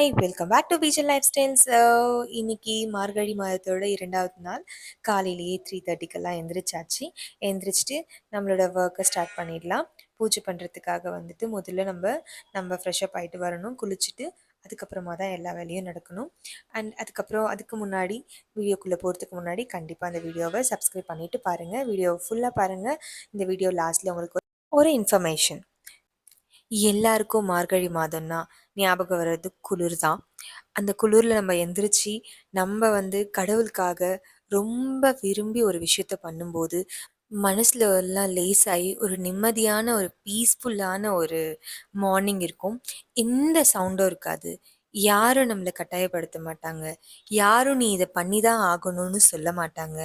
Hi, welcome back to feature life styles. இன்னைக்கு மார்கழி மாதத்தோட 2வது நாள். காலையிலேயே 3:30க்கெல்லாம் எந்திரிச்சாச்சு. எந்திரிச்சிட்டு நம்மளோட ஒர்க்கை ஸ்டார்ட் பண்ணிடலாம். பூஜை பண்ணுறதுக்காக வந்துட்டு முதல்ல நம்ம ஃப்ரெஷ்அப் ஆகிட்டு வரணும், குளிச்சுட்டு. அதுக்கப்புறமா தான் எல்லா வேலையும் நடக்கணும். அண்ட் அதுக்கு முன்னாடி வீடியோக்குள்ளே போகிறதுக்கு முன்னாடி கண்டிப்பாக அந்த வீடியோவை சப்ஸ்கிரைப் பண்ணிவிட்டு பாருங்கள். வீடியோவை ஃபுல்லாக பாருங்கள். இந்த வீடியோ லாஸ்ட்டில் உங்களுக்கு ஒரு இன்ஃபர்மேஷன். எல்லாருக்கும் மார்கழி மாதம்னா ஞாபகம் வர்றது குளிர் தான். அந்த குளிரில் நம்ம எந்திரிச்சு நம்ம கடவுளுக்காக ரொம்ப விரும்பி ஒரு விஷயத்த பண்ணும்போது மனசுல எல்லாம் லேசாகி ஒரு நிம்மதியான ஒரு பீஸ்ஃபுல்லான ஒரு மார்னிங் இருக்கும். எந்த சவுண்டும் இருக்காது. யாரும் நம்மளை கட்டாயப்படுத்த மாட்டாங்க. யாரும் நீ இதை பண்ணி தான் ஆகணும்னு சொல்ல மாட்டாங்க.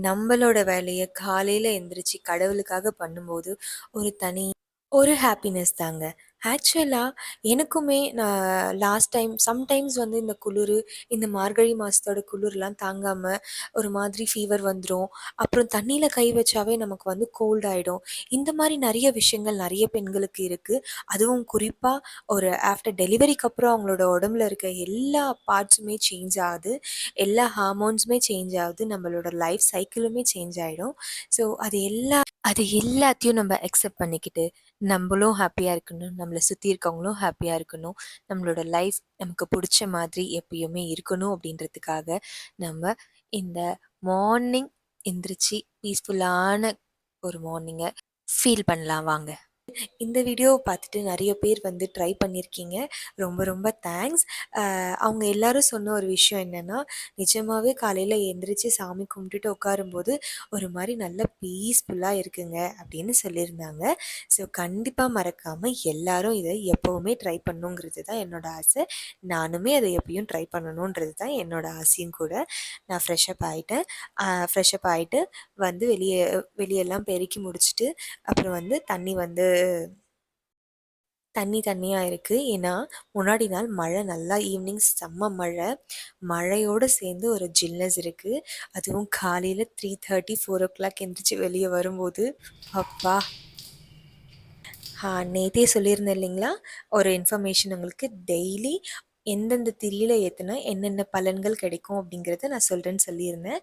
நம்மளோட வேலையை காலையில் எந்திரிச்சு கடவுளுக்காக பண்ணும்போது ஒரு தனி ஒரு ஹாப்பினஸ் தாங்க. ஆக்சுவலா எனக்குமே நான் லாஸ்ட் டைம் சம்டைம்ஸ் இந்த குளிரு, இந்த மார்கழி மாசத்தோட குளிர்லாம் தாங்காம ஒரு மாதிரி ஃபீவர் வந்துரும். அப்புறம் தண்ணீல கை வச்சாவே நமக்கு கோல்ட் ஆயிடும். இந்த மாரி நெறைய விஷயங்கள் நெறைய பெண்களுக்கு இருக்கு. அதுவும் குறிப்பா ஒரு ஆஃப்டர் டெலிவரிக்கு அப்புறம் அவங்களோட உடம்புல இருக்க எல்லா பார்ட்ஸுமே சேஞ்ச் ஆகுது. எல்லா ஹார்மோன்ஸுமே சேஞ்ச் ஆகுது. நம்மளோட லைஃப் சைக்கிளுமே சேஞ்ச் ஆயிடும். ஸோ அது எல்லாத்தையும் நம்ம அக்செப்ட் பண்ணிக்கிட்டு நம்மளும் ஹாப்பியாக இருக்கணும், நம்மளை சுற்றி இருக்கவங்களும் ஹாப்பியாக இருக்கணும், நம்மளோட லைஃப் நமக்கு பிடிச்ச மாதிரி எப்பயுமே இருக்கணும் அப்படின்றதுக்காக நம்ம இந்த மார்னிங் எந்திரிச்சு பீஸ்ஃபுல்லான ஒரு மார்னிங்கை ஃபீல் பண்ணலாம் வாங்க. இந்த வீடியோவை பார்த்துட்டு நிறைய பேர் ட்ரை பண்ணியிருக்கீங்க. ரொம்ப ரொம்ப தேங்க்ஸ். அவங்க எல்லாரும் சொன்ன ஒரு விஷயம் என்னென்னா, நிஜமாகவே காலையில் எழுந்திரிச்சு சாமி கும்பிட்டுட்டு உட்காரும்போது ஒரு மாதிரி நல்ல பீஸ்ஃபுல்லாக இருக்குங்க அப்படின்னு சொல்லியிருந்தாங்க. ஸோ கண்டிப்பாக மறக்காமல் எல்லாரும் இதை எப்போவுமே ட்ரை பண்ணுங்கிறது தான் என்னோட ஆசை. நானுமே அதை எப்பயும் ட்ரை பண்ணணுன்றது தான் என்னோட ஆசையும் கூட. நான் ஃப்ரெஷ்அப் ஆகிட்டேன். ஃப்ரெஷ்அப் ஆகிட்டு வெளியெல்லாம் பெருக்கி முடிச்சுட்டு அப்புறம் தண்ணியாக இருக்குது. ஏன்னா முன்னாடி நாள் மழை, நல்லா ஈவினிங் செம்ம மழை. மழையோடு சேர்ந்து ஒரு ஜில்னஸ் இருக்குது. அதுவும் காலையில் 3:30 4:00 எந்திரிச்சு வெளியே வரும்போது அப்பா! நேற்றே சொல்லியிருந்தேன் இல்லைங்களா, ஒரு இன்ஃபர்மேஷன் உங்களுக்கு. டெய்லி எந்தெந்த திரியில் ஏற்றுனா என்னென்ன பலன்கள் கிடைக்கும் அப்படிங்கிறத நான் சொல்கிறேன்னு சொல்லியிருந்தேன்.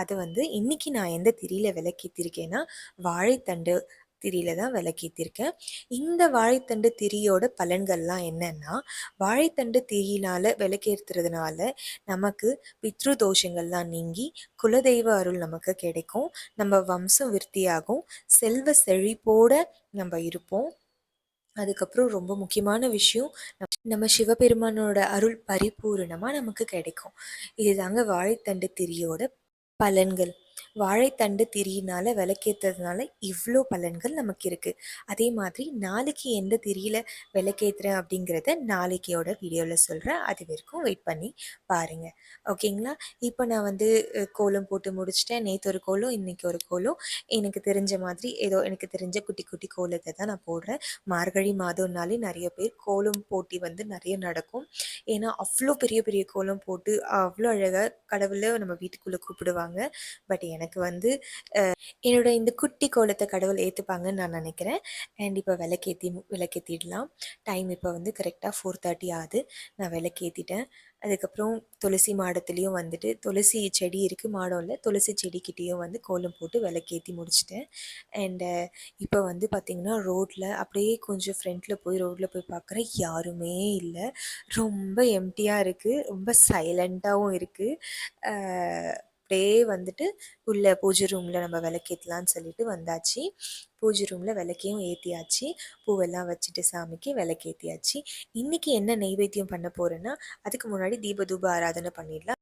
அது இன்றைக்கி நான் எந்த திரியில் விளக்கேற்றிருக்கேன்னா, வாழைத்தண்டு திரியில தான் விளக்கேற்றிருக்கேன். இந்த வாழைத்தண்டு திரியோட பலன்கள்லாம் என்னென்னா, வாழைத்தண்டு திரியினால் விளக்கேற்றுறதுனால நமக்கு பித்ரு தோஷங்கள்லாம் நீங்கி குலதெய்வ அருள் நமக்கு கிடைக்கும். நம்ம வம்சம் விருத்தியாகும். செல்வ செழிப்போட நம்ம இருப்போம். அதுக்கப்புறம் ரொம்ப முக்கியமான விஷயம், நம்ம சிவபெருமானோட அருள் பரிபூரணமாக நமக்கு கிடைக்கும். இதுதாங்க வாழைத்தண்டு திரியோட பலன்கள். வாழைத்தண்டு திரியினால் விளக்கேற்றதுனால இவ்வளோ பலன்கள் நமக்கு இருக்குது. அதே மாதிரி நாளைக்கு எந்த திரியில் விளக்கேற்றுறேன் அப்படிங்கிறத நாளைக்கையோட வீடியோவில் சொல்கிறேன். அது வரைக்கும் வெயிட் பண்ணி பாருங்கள். ஓகேங்களா? இப்போ நான் கோலம் போட்டு முடிச்சிட்டேன். நேற்று ஒரு கோலம், இன்றைக்கி ஒரு கோலம். எனக்கு தெரிஞ்ச மாதிரி ஏதோ எனக்கு தெரிஞ்ச குட்டி குட்டி கோலத்தை தான் நான் போடுறேன். மார்கழி மாதம்னாலே நிறைய பேர் கோலம் போட்டி நிறைய நடக்கும். ஏன்னா அவ்வளோ பெரிய பெரிய கோலம் போட்டு அவ்வளோ அழகாக கடவுளை நம்ம வீட்டுக்குள்ளே கூப்பிடுவாங்க. பட் எனக்கு என்னோட இந்த குட்டி கோலத்தை கடவுள் ஏற்றுப்பாங்கன்னு நான் நினைக்கிறேன். அண்ட் இப்போ விளக்கேற்றிடலாம். டைம் இப்போ கரெக்டாக 4:30 ஆகுது. நான் விளக்கேற்றிட்டேன். அதுக்கப்புறம் துளசி மாடத்துலேயும் துளசி செடி இருக்குது, மாடம் இல்லை, துளசி செடிக்கிட்டேயும் கோலம் போட்டு விளக்கேற்றி முடிச்சிட்டேன். அண்டு இப்போ பார்த்திங்கன்னா ரோட்டில் அப்படியே கொஞ்சம் ஃப்ரண்ட்டில் போய் ரோட்டில் போய் பார்க்குறேன், யாருமே இல்லை. ரொம்ப எம்டியாக இருக்குது, ரொம்ப சைலண்ட்டாகவும் இருக்குது. அப்படியே உள்ள பூஜை ரூமில் நம்ம விளக்கேற்றலான்னு சொல்லிட்டு வந்தாச்சு. பூஜை ரூமில் விளக்கையும் ஏற்றியாச்சு. பூவெல்லாம் வச்சுட்டு சாமிக்கு விளக்கேற்றியாச்சு. இன்றைக்கி என்ன நெய்வேத்தியம் பண்ண போகிறேன்னா, அதுக்கு முன்னாடி தீப ஆராதனை பண்ணிடலாம்.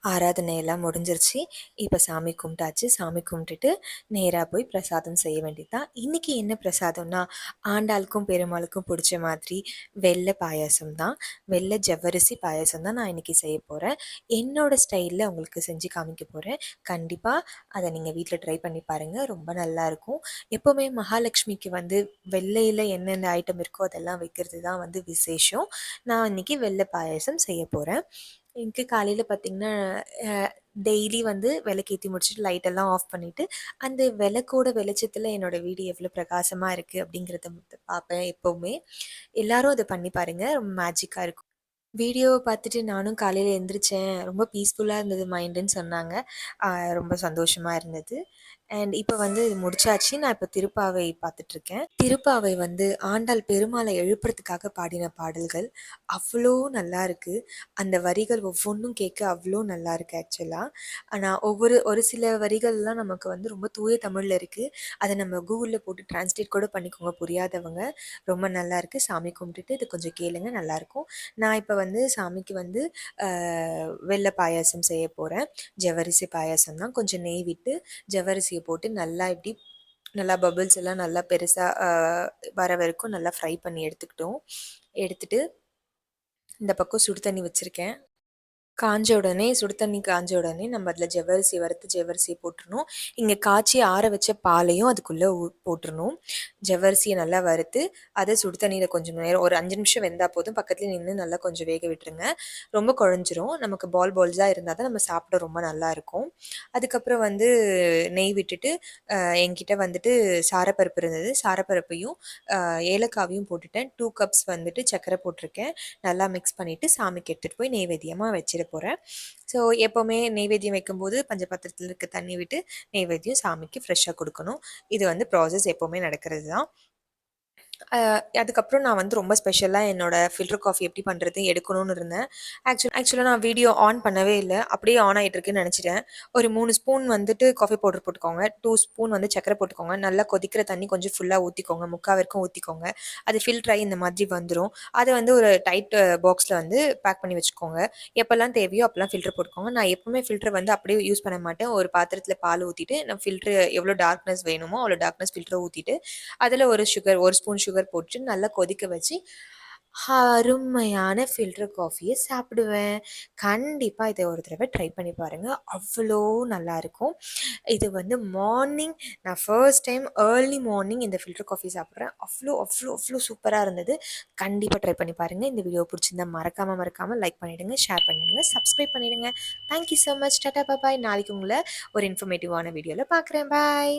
ஆராதனை எல்லாம் முடிஞ்சிருச்சு. இப்போ சாமி கும்பிட்டாச்சு. சாமி கும்பிட்டுட்டு நேராக போய் பிரசாதம் செய்ய வேண்டியது தான். இன்றைக்கி என்ன பிரசாதம்னா, ஆண்டாளுக்கும் பெருமாளுக்கும் பிடிச்ச மாதிரி வெள்ளை பாயாசம் தான். வெள்ளை ஜவ்வரிசி பாயாசம் தான் நான் இன்றைக்கி செய்ய போகிறேன். என்னோடய ஸ்டைலில் உங்களுக்கு செஞ்சு காமிக்க போகிறேன். கண்டிப்பாக அதை நீங்கள் வீட்டில் ட்ரை பண்ணி பாருங்கள். ரொம்ப நல்லாயிருக்கும். எப்போவுமே மகாலட்சுமிக்கு வந்து வெள்ளையில் என்னென்ன ஐட்டம் இருக்கோ அதெல்லாம் வைக்கிறது தான் வந்து விசேஷம். நான் இன்றைக்கி வெள்ளை பாயாசம் செய்ய போகிறேன். எனக்கு காலையில் பார்த்திங்கன்னா டெய்லி வந்து விளக்கேத்தி முடிச்சுட்டு லைட்டெல்லாம் ஆஃப் பண்ணிவிட்டு அந்த விளக்கோட வெளிச்சத்தில் என்னோடய வீடு எவ்வளோ பிரகாசமாக இருக்குது அப்படிங்கிறத பார்ப்பேன் எப்போவுமே. எல்லாரும் அதை பண்ணி பாருங்கள். ரொம்ப மேஜிக்காக இருக்கும். வீடியோவ பார்த்துட்டு நானும் காலையில எந்திரிச்சேன். ரொம்ப பீஸ்ஃபுல்லா இருந்தது மைண்டுன்னு சொன்னாங்க. அ ரொம்ப சந்தோஷமா இருந்தது. அண்ட் இப்ப வந்து இது முடிச்சாச்சு. நான் இப்ப திருப்பாவை பார்த்துட்ருக்கேன். திருப்பாவை வந்து ஆண்டாள் பெருமாள எழுப்புறதுக்காக பாடின பாடல்கள். அவ்ளோ நல்லாருக்கு. அந்த வரிகள் ஒவ்வொன்னும் கேட்க அவ்ளோ நல்லாருக்கு ஆக்சுவலா. ஆனா ஒரு சில வரிகள்லாம் நமக்கு வந்து ரொம்ப தூய தமிழ்ல இருக்கு. அத நம்ம கூகுள்ல போட்டு டிரான்ஸ்லேட் கூட பண்ணிக்கோங்க புரியாதவங்க. ரொம்ப நல்லாருக்கு. சாமி கும்பிட்டுட்டு இத கொஞ்சம் கேளுங்க நல்லாயிருக்கும். நான் இப்ப வந்து சாமிக்கு வந்து வெல்ல பாயாசம் செய்ய போறேன். ஜவ்வரிசி பாயாசம் தான். கொஞ்சம் நெய் விட்டு ஜவ்வரிசிய போட்டு நல்லா இப்டி நல்லா பபிள்ஸ் எல்லாம் நல்லா பெருசா வர வரைக்கும் நல்லா ஃப்ரை பண்ணி எடுத்துக்கிட்டோம். எடுத்துட்டு இந்த பக்கம் சுடு தண்ணி வச்சிருக்கேன். காஞ்ச உடனே சுடு தண்ணி காஞ்ச உடனே நம்ம அதில ஜவ்வரிசி வறுத்து ஜவ்வரிசிய போட்டுறணும். இங்க காய்ச்சி ஆற வச்ச பாலையும் அதுக்குள்ள போட்டுறணும். ஜவ்வரிசிய நல்லா வறுத்து, அத சுடு தண்ணீல கொஞ்சம் நேரம் ஒரு 5 நிமிஷம் வெந்தா போதும். பக்கத்துலயே நின்னு நல்லா கொஞ்சம் வேக விட்டுருங்க. ரொம்ப குழஞ்சிரும். நமக்கு பால்ஸா இருந்தா தான் நம்ம சாப்பிட ரொம்ப நல்லாயிருக்கும். அதுக்கப்புறம் வந்து நெய் விட்டுட்டு, என்கிட்ட வந்துட்டு சாரப்பருப்பு இருந்தது. சாரப்பருப்பையும், ஏலக்காவையும் போட்டுட்டேன். 2 கப்ஸ் வந்துட்டு சர்க்கரை போட்டிருக்கேன். நல்லா மிக்ஸ் பண்ணிட்டு சாமிக்கு எடுத்துட்டு போய் நெய்வேத்தியமா வச்சிட போறேன். ஸோ எப்பவுமே நெய்வேத்தியம் வைக்கும்போது பஞ்சபாத்திரத்தில இருக்க தண்ணி விட்டு நெய்வேத்தியம் சாமிக்கு ஃப்ரெஷ்ஷா குடுக்கணும். இது வந்து ப்ராசஸ் எப்பவுமே நடக்கிறது தான். அதுக்கப்புறம் நான் வந்து ரொம்ப ஸ்பெஷலா என்னோட ஃபில்டர் காஃபி எப்படி பண்றது எடுக்கணும்னு இருந்தேன். ஆக்சுவலா நான் வீடியோ ஆன் பண்ணவே இல்ல. அப்படியே ஆன் ஆயிட்டு இருக்குன்னு நெனச்சுட்டேன். ஒரு 3 ஸ்பூன் வந்துட்டு காஃபி பவுடர் போட்டுக்கோங்க. 2 ஸ்பூன் வந்து சர்க்கரை போட்டுக்கோங்க. நல்லா கொதிக்கிற தண்ணி கொஞ்சம் ஃபுல்லா ஊத்திக்கோங்க. முக்கா வரைக்கும் ஊத்திக்கோங்க. அது ஃபில்டர் ஆயி இந்த மாதிரி வந்துரும். அத வந்து ஒரு டைட் பாக்ஸ்ல வந்து பேக் பண்ணி வச்சுக்கோங்க. எப்பலாம் தேவையோ அப்பலாம் ஃபில்டர் போட்டுக்கோங்க. நான் எப்பவுமே ஃபில்டர் வந்து அப்படியே யூஸ் பண்ண மாட்டேன். ஒரு பாத்திரத்தில பால் ஊத்திட்டு, நான் ஃபில்டர் எவ்வளோ டார்க்னஸ் வேணுமோ அவ்வளோ டார்க்னஸ் ஃபில்டர ஊத்திட்டு, அதில 1 ஸ்பூன் சுகர் போட்டு நல்லா கொதிக்க வச்சு, அருமையான ஃபில்டர் காஃபிய சாப்பிடுவேன். கண்டிப்பா இத ஒரு தடவ ட்ரை பண்ணி பாருங்க. அவ்ளோ நல்லாயிருக்கும். இது வந்து மார்னிங் நான் ஃபர்ஸ்ட் டைம் ஏர்லி மார்னிங் இந்த ஃபில்டர் காஃபி சாப்பிட்றேன். அவ்ளோ, அவ்ளோ, அவ்ளோ சூப்பரா இருந்தது. கண்டிப்பா ட்ரை பண்ணி பாருங்க. இந்த வீடியோ பிடிச்சிருந்தா மறக்காம லைக் பண்ணிடுங்க, ஷேர் பண்ணிடுங்க, சப்ஸ்கிரைப் பண்ணிடுங்க. Thank you so much. Tata bye. நாளைக்கு உங்கள ஒரு இன்ஃபர்மேட்டிவான வீடியோல பார்க்குறேன். பாய்.